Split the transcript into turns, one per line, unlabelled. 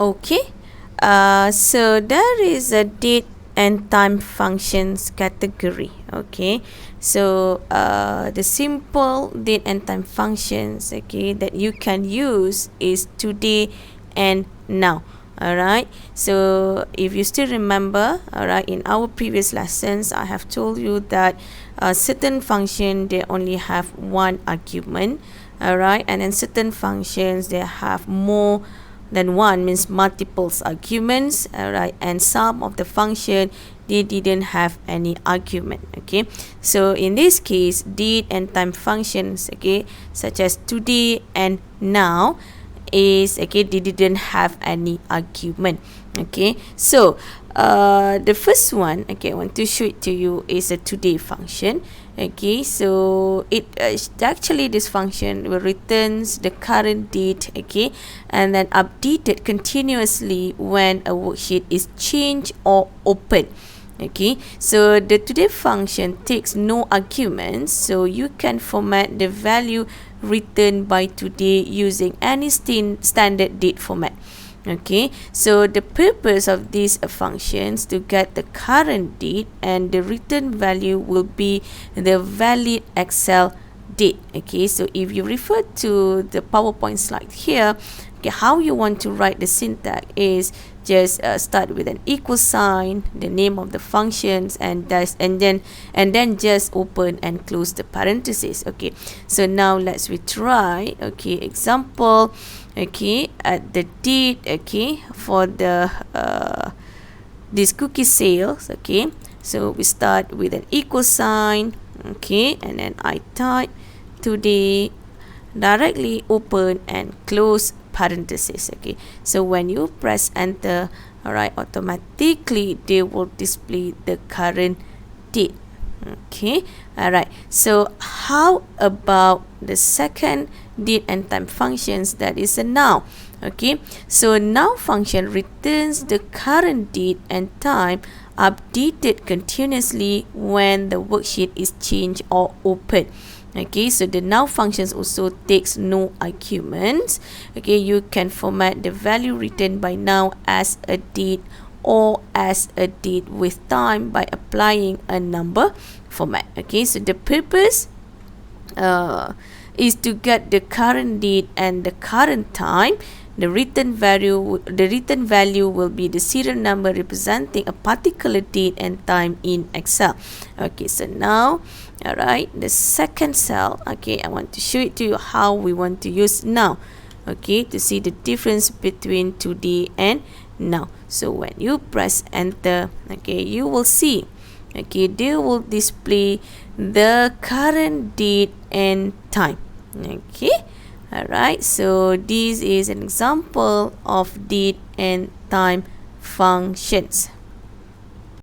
Okay, so there is a date and time functions category. Okay, so the simple date and time functions, okay, that you can use is today and now. Alright, so if you still remember, alright, in our previous lessons I have told you that certain function they only have one argument, alright, and then certain functions they have more than one, means multiples arguments, alright, and some of the function they didn't have any argument. Okay, so in this case date and time functions, okay, such as today and now is, okay, they didn't have any argument. Okay, so the first one, okay, I want to show it to you, is a today function. Okay, so it actually this function will returns the current date, okay, and then updated continuously when a worksheet is changed or opened. Okay, so the today function takes no arguments, so you can format the value written by today using any standard date format. Okay, so the purpose of these functions to get the current date, and the return value will be the valid Excel date. Okay, so if you refer to the PowerPoint slide here, okay, how you want to write the syntax is just start with an equal sign, the name of the functions, and then just open and close the parentheses. Okay, so now let's retry. Okay, example, okay, at the date, okay, for the this cookie sales. Okay, so we start with an equal sign, okay, and then I type today, directly open and close parentheses. Okay, so when you press enter, alright, automatically they will display the current date. Okay, alright, so how about the second date and time functions, that is a now. Okay, so now function returns the current date and time updated continuously when the worksheet is changed or opened. Okay, so the now functions also takes no arguments. Okay, you can format the value written by now as a date or as a date with time by applying a number format. Okay, so the purpose is to get the current date and the current time. The written value will be the serial number representing a particular date and time in Excel. Okay, so now, alright, the second cell, okay, I want to show it to you how we want to use now, okay, to see the difference between today and now. So when you press enter, okay, you will see, okay, they will display the current date and time. Okay, alright, so this is an example of date and time functions.